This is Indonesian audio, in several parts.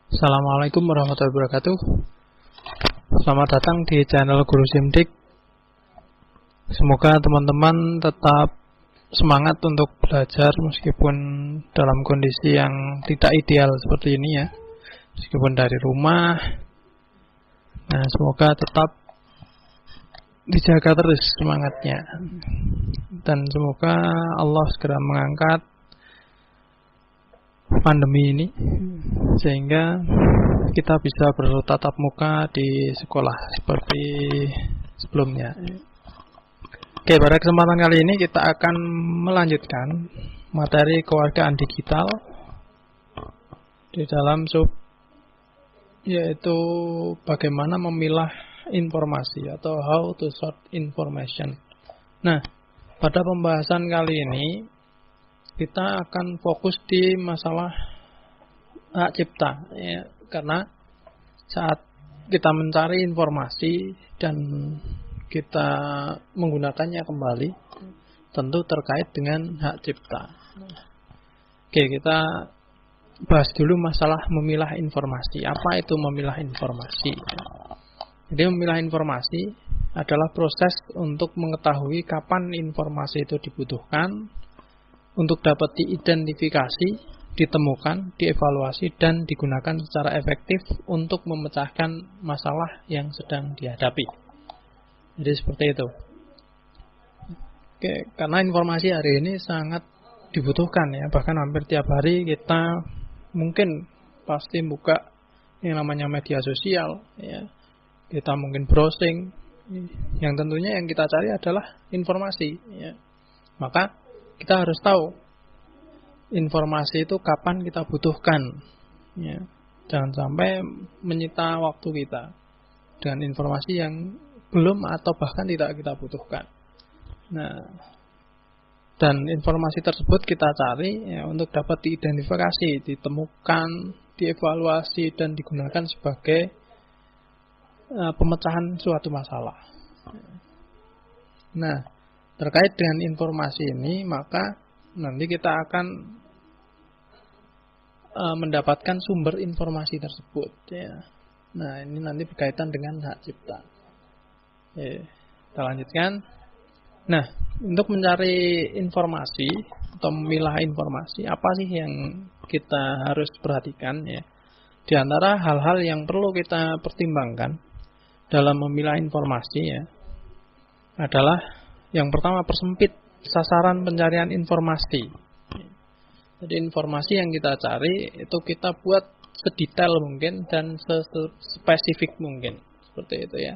Assalamualaikum warahmatullahi wabarakatuh. Selamat datang di channel Guru Simdik. Semoga teman-teman tetap semangat untuk belajar meskipun dalam kondisi yang tidak ideal seperti ini ya. Meskipun dari rumah. Nah, semoga tetap dijaga terus semangatnya. Dan semoga Allah segera mengangkat pandemi ini sehingga kita bisa bertatap muka di sekolah seperti sebelumnya. Oke, pada kesempatan kali ini kita akan melanjutkan materi kewargaan digital di dalam sub yaitu bagaimana memilah informasi atau how to sort information. Nah, pada pembahasan kali ini kita akan fokus di masalah hak cipta ya, karena saat kita mencari informasi dan kita menggunakannya kembali tentu terkait dengan hak cipta. Oke, kita bahas dulu masalah memilah informasi. Apa itu memilah informasi? Jadi memilah informasi adalah proses untuk mengetahui kapan informasi itu dibutuhkan untuk dapat diidentifikasi, ditemukan, dievaluasi, dan digunakan secara efektif untuk memecahkan masalah yang sedang dihadapi. Jadi seperti itu. Oke, karena informasi hari ini sangat dibutuhkan ya, bahkan hampir tiap hari kita mungkin pasti buka yang namanya media sosial ya. Kita mungkin browsing, yang tentunya yang kita cari adalah informasi ya. Maka kita harus tahu informasi itu kapan kita butuhkan ya. Jangan sampai menyita waktu kita dengan informasi yang belum atau bahkan tidak kita butuhkan. Nah, dan informasi tersebut kita cari ya, untuk dapat diidentifikasi, ditemukan, dievaluasi, dan digunakan sebagai pemecahan suatu masalah. Nah, terkait dengan informasi ini, maka nanti kita akan mendapatkan sumber informasi tersebut ya. Nah, ini nanti berkaitan dengan hak cipta. Kita lanjutkan. Nah, untuk mencari informasi atau memilah informasi, apa sih yang kita harus perhatikan ya? Di antara hal-hal yang perlu kita pertimbangkan dalam memilah informasi ya, adalah yang pertama, persempit sasaran pencarian informasi. Jadi informasi yang kita cari itu kita buat sedetail mungkin dan spesifik mungkin. Seperti itu ya.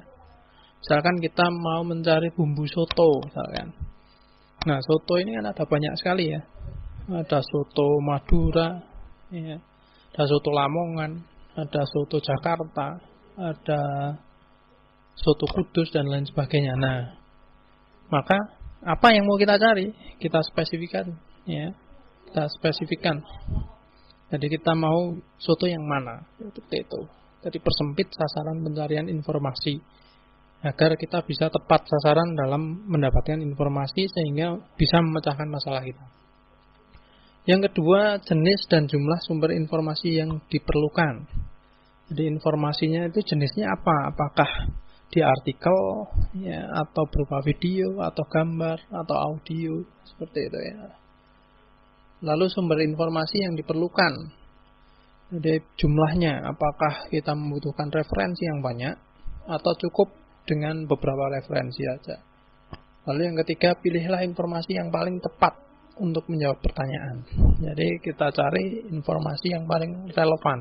Misalkan kita mau mencari bumbu soto misalkan. Nah, soto ini kan ada banyak sekali ya. Ada soto Madura, ya. Ada soto Lamongan, ada soto Jakarta, ada soto Kudus dan lain sebagainya. Nah, maka apa yang mau kita cari? Kita spesifikkan ya. Kita spesifikkan. Jadi kita mau soto yang mana? Seperti itu. Jadi persempit sasaran pencarian informasi agar kita bisa tepat sasaran dalam mendapatkan informasi sehingga bisa memecahkan masalah kita. Yang kedua, jenis dan jumlah sumber informasi yang diperlukan. Jadi informasinya itu jenisnya apa? Apakah di artikel ya, atau berupa video atau gambar atau audio, seperti itu ya. Lalu sumber informasi yang diperlukan. Jadi jumlahnya, apakah kita membutuhkan referensi yang banyak atau cukup dengan beberapa referensi saja. Lalu yang ketiga, pilihlah informasi yang paling tepat untuk menjawab pertanyaan. Jadi kita cari informasi yang paling relevan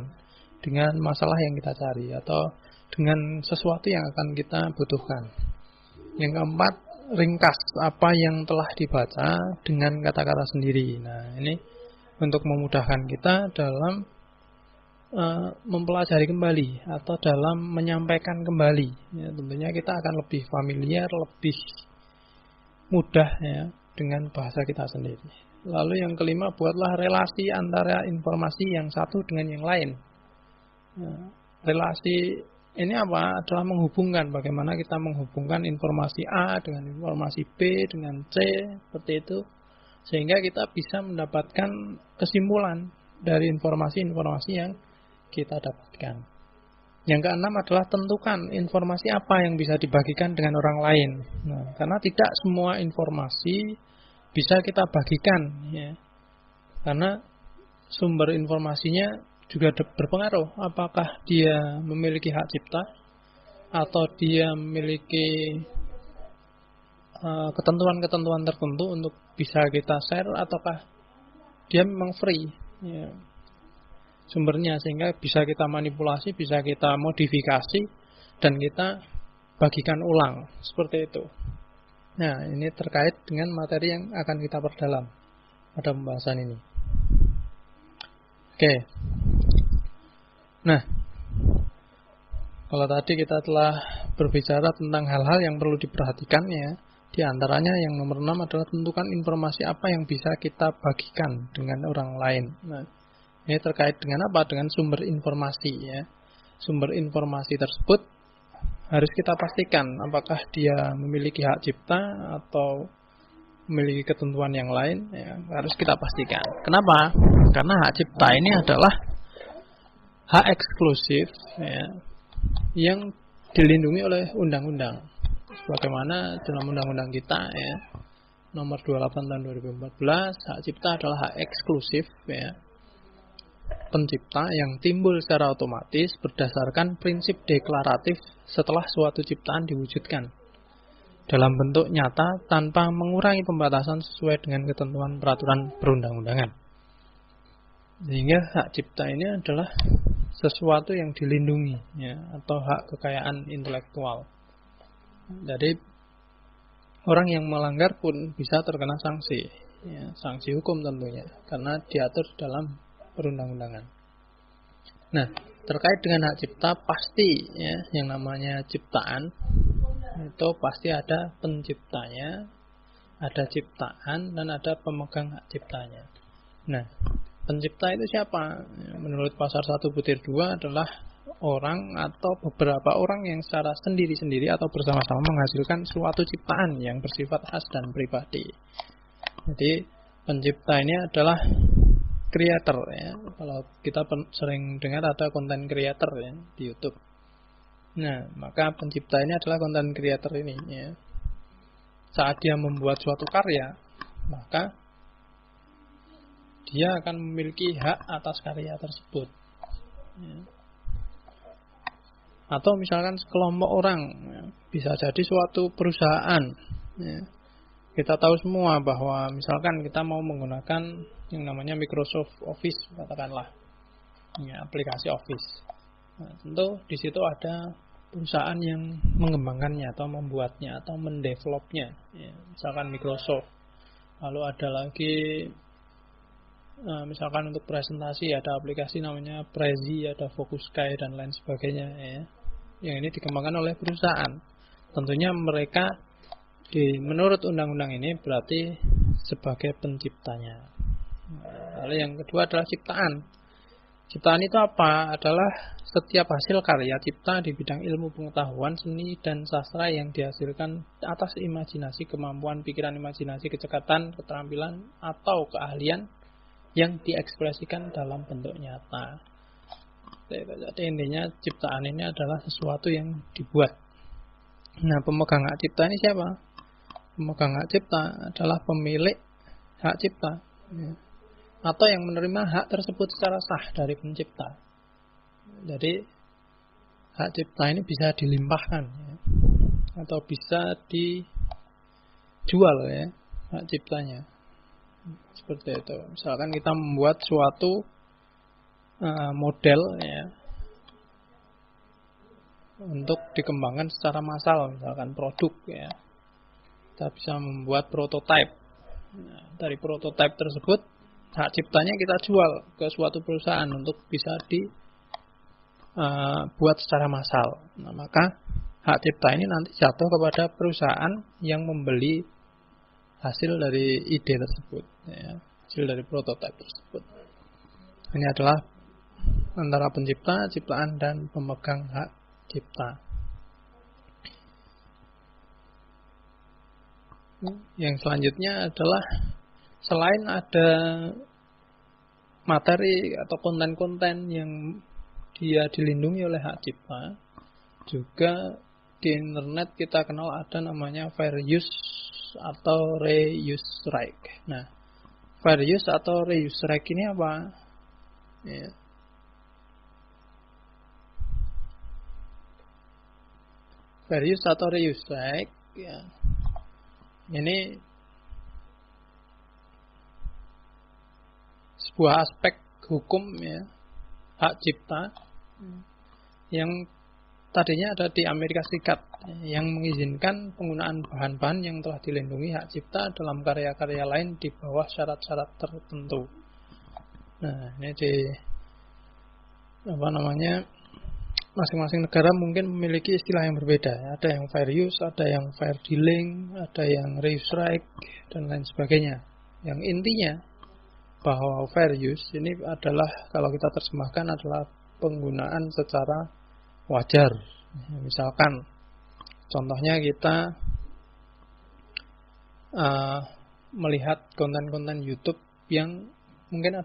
dengan masalah yang kita cari atau dengan sesuatu yang akan kita butuhkan. Yang keempat, ringkas apa yang telah dibaca dengan kata-kata sendiri. Nah, ini untuk memudahkan kita dalam mempelajari kembali atau dalam menyampaikan kembali ya, tentunya kita akan lebih familiar, lebih mudah ya dengan bahasa kita sendiri. Lalu yang kelima, buatlah relasi antara informasi yang satu dengan yang lain. Nah, relasi ini apa? Adalah menghubungkan, bagaimana kita menghubungkan informasi A dengan informasi B dengan C, seperti itu, sehingga kita bisa mendapatkan kesimpulan dari informasi-informasi yang kita dapatkan. Yang keenam adalah tentukan informasi apa yang bisa dibagikan dengan orang lain. Nah, karena tidak semua informasi bisa kita bagikan, ya. Karena sumber informasinya juga berpengaruh. Apakah dia memiliki hak cipta atau dia memiliki ketentuan-ketentuan tertentu untuk bisa kita share, ataukah dia memang free, ya, sumbernya, sehingga bisa kita manipulasi, bisa kita modifikasi, dan kita bagikan ulang, seperti itu. Nah, ini terkait dengan materi yang akan kita perdalam pada pembahasan ini. Oke. Nah, kalau tadi kita telah berbicara tentang hal-hal yang perlu diperhatikan, ya. Di antaranya yang nomor 6 adalah tentukan informasi apa yang bisa kita bagikan dengan orang lain. Nah, ini terkait dengan apa? Dengan sumber informasi, ya. Sumber informasi tersebut harus kita pastikan apakah dia memiliki hak cipta atau memiliki ketentuan yang lain, ya, harus kita pastikan. Kenapa? Karena hak cipta ini adalah hak eksklusif, ya, yang dilindungi oleh undang-undang. Sebagaimana dalam undang-undang kita, ya, nomor 28 tahun 2014, hak cipta adalah hak eksklusif, ya, pencipta yang timbul secara otomatis berdasarkan prinsip deklaratif setelah suatu ciptaan diwujudkan dalam bentuk nyata tanpa mengurangi pembatasan sesuai dengan ketentuan peraturan perundang-undangan. Sehingga hak cipta ini adalah sesuatu yang dilindungi, ya, atau hak kekayaan intelektual. Jadi orang yang melanggar pun bisa terkena sanksi, ya, sanksi hukum tentunya, karena diatur dalam perundang-undangan. Nah, terkait dengan hak cipta, pasti, ya, yang namanya ciptaan itu pasti ada penciptanya, ada ciptaan, dan ada pemegang hak ciptanya. Nah, pencipta itu siapa? Menurut pasar 1/2 adalah orang atau beberapa orang yang secara sendiri-sendiri atau bersama-sama menghasilkan suatu ciptaan yang bersifat khas dan pribadi. Jadi pencipta ini adalah creator, ya. Kalau kita sering dengar ada content creator, ya, di YouTube. Nah, maka pencipta ini adalah content creator ini, ya. Saat dia membuat suatu karya, maka dia akan memiliki hak atas karya tersebut, ya. Atau misalkan sekelompok orang, ya, bisa jadi suatu perusahaan, ya. Kita tahu semua bahwa misalkan kita mau menggunakan yang namanya Microsoft Office, katakanlah, ya, aplikasi Office. Nah, tentu di situ ada perusahaan yang mengembangkannya atau membuatnya atau mendevelopnya, ya, misalkan Microsoft. Lalu ada lagi, misalkan untuk presentasi ada aplikasi namanya Prezi, ada Focus Sky dan lain sebagainya, ya. Yang ini dikembangkan oleh perusahaan. Tentunya mereka menurut undang-undang ini berarti sebagai penciptanya. Lalu yang kedua adalah ciptaan. Ciptaan itu apa? Adalah setiap hasil karya cipta di bidang ilmu pengetahuan, seni, dan sastra yang dihasilkan atas imajinasi, kemampuan pikiran, imajinasi, kecekatan, keterampilan, atau keahlian yang diekspresikan dalam bentuk nyata. Jadi intinya ciptaan ini adalah sesuatu yang dibuat. Nah, pemegang hak cipta ini siapa? Pemegang hak cipta adalah pemilik hak cipta, ya, atau yang menerima hak tersebut secara sah dari pencipta. Jadi hak cipta ini bisa dilimpahkan, ya, atau bisa dijual, ya, hak ciptanya. Seperti itu. Misalkan kita membuat suatu model, ya, untuk dikembangkan secara massal, misalkan produk, ya. Kita bisa membuat prototipe. Nah, dari prototipe tersebut hak ciptanya kita jual ke suatu perusahaan untuk bisa dibuat secara massal. Nah, maka hak cipta ini nanti jatuh kepada perusahaan yang membeli hasil dari ide tersebut, ya, hasil dari prototipe tersebut. Ini adalah antara pencipta, ciptaan, dan pemegang hak cipta. Yang selanjutnya adalah selain ada materi atau konten-konten yang dia dilindungi oleh hak cipta. Juga di internet kita kenal ada namanya fair use atau reuse right. Nah, fair use atau reuse right ini apa? Ya. Fair use atau reuse right, ya. Ini sebuah aspek hukum, ya, hak cipta yang tadinya ada di Amerika Serikat, yang mengizinkan penggunaan bahan-bahan yang telah dilindungi hak cipta dalam karya-karya lain di bawah syarat-syarat tertentu. Nah, ini di masing-masing negara mungkin memiliki istilah yang berbeda. Ada yang fair use, ada yang fair dealing, ada yang reuse right, dan lain sebagainya. Yang intinya bahwa fair use ini adalah, kalau kita terjemahkan, adalah penggunaan secara wajar. Misalkan contohnya kita melihat konten-konten YouTube yang mungkin